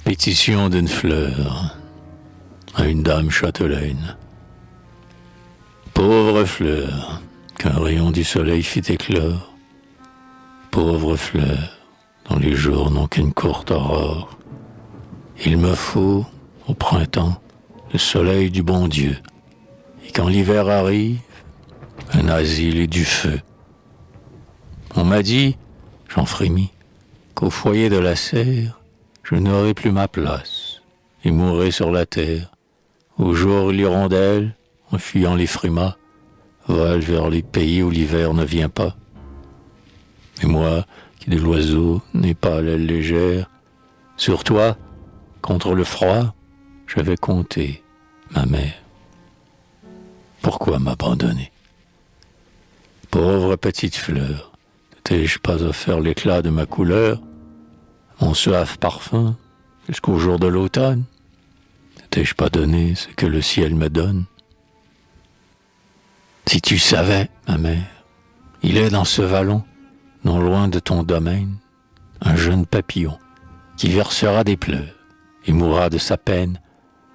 Pétition d'une fleur à une dame châtelaine. Pauvre fleur, qu'un rayon du soleil fit éclore. Pauvre fleur, dont les jours n'ont qu'une courte aurore. Il me faut, au printemps, le soleil du bon Dieu. Et quand l'hiver arrive, un asile et du feu. On m'a dit, j'en frémis, qu'au foyer de la serre, je n'aurai plus ma place et mourrai sur la terre. Au jour où l'hirondelle, en fuyant les frimas, vole vers les pays où l'hiver ne vient pas. Et moi, qui de l'oiseau n'ai pas l'aile légère, sur toi, contre le froid, j'avais compté, ma mère. Pourquoi m'abandonner? Pauvre petite fleur, ne t'ai-je pas offert l'éclat de ma couleur, mon suave parfum, jusqu'au jour de l'automne? Ne t'ai-je pas donné ce que le ciel me donne? Si tu savais, ma mère, il est dans ce vallon, non loin de ton domaine, un jeune papillon qui versera des pleurs et mourra de sa peine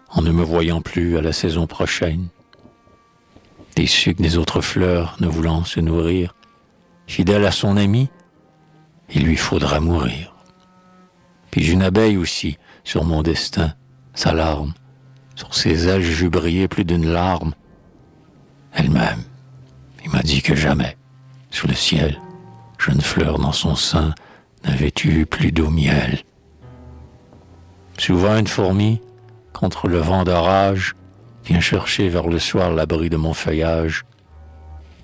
en ne me voyant plus à la saison prochaine. Déçu que des autres fleurs ne voulant se nourrir, fidèle à son ami, il lui faudra mourir. Puis une abeille aussi, sur mon destin, s'alarme. Sur ses ailes, j'ai vu briller plus d'une larme. Elle-même, il m'a dit que jamais, sous le ciel, jeune fleur dans son sein n'avait eu plus d'eau miel. Souvent une fourmi, contre le vent d'orage, vient chercher vers le soir l'abri de mon feuillage.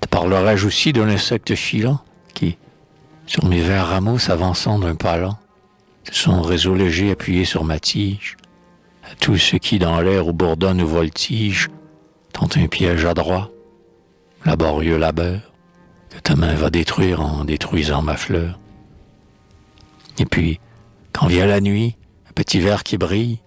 Te parlerai-je aussi d'un insecte filant qui, sur mes verts rameaux s'avançant d'un pas lent, de son réseau léger appuyé sur ma tige, à tous ceux qui dans l'air où bourdonne ou voltige, tentent un piège adroit, laborieux labeur, que ta main va détruire en détruisant ma fleur. Et puis, quand vient la nuit, un petit ver qui brille,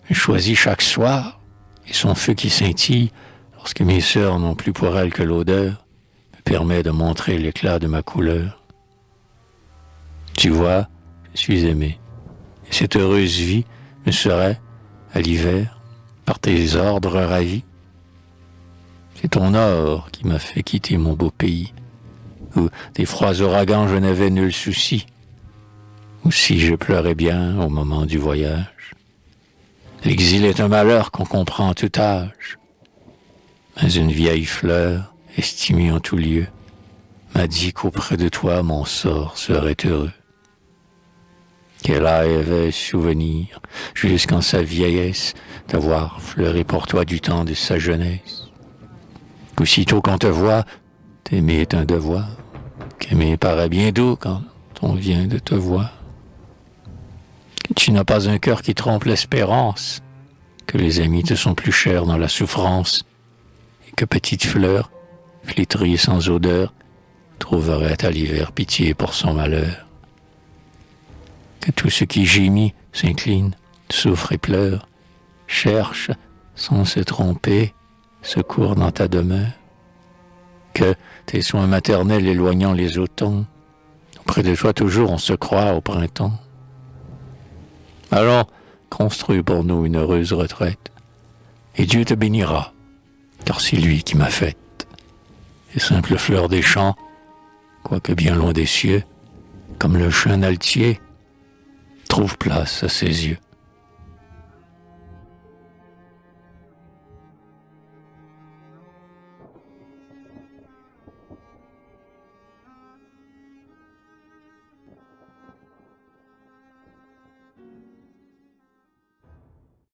je choisis chaque soir, et son feu qui scintille, lorsque mes sœurs n'ont plus pour elles que l'odeur, me permet de montrer l'éclat de ma couleur. Tu vois, je suis aimé, et cette heureuse vie me serait, à l'hiver, par tes ordres ravis. C'est ton or qui m'a fait quitter mon beau pays, où des froids ouragans je n'avais nul souci, où si je pleurais bien au moment du voyage. L'exil est un malheur qu'on comprend à tout âge, mais une vieille fleur, estimée en tout lieu, m'a dit qu'auprès de toi mon sort serait heureux. Qu'elle avait souvenir, jusqu'en sa vieillesse, d'avoir fleuri pour toi du temps de sa jeunesse. Qu'aussitôt qu'on te voit, t'aimer est un devoir, qu'aimer paraît bien doux quand on vient de te voir. Que tu n'as pas un cœur qui trompe l'espérance, que les amis te sont plus chers dans la souffrance, et que petite fleur, flétrie sans odeur, trouverait à l'hiver pitié pour son malheur. Que tout ce qui gémit, s'incline, souffre et pleure, cherche, sans se tromper, secours dans ta demeure. Que tes soins maternels éloignant les automnes, auprès de toi toujours on se croit au printemps. Alors, construis pour nous une heureuse retraite, et Dieu te bénira, car c'est lui qui m'a faite. Et simple fleur des champs, quoique bien loin des cieux, comme le chêne altier, trouve place à ses yeux.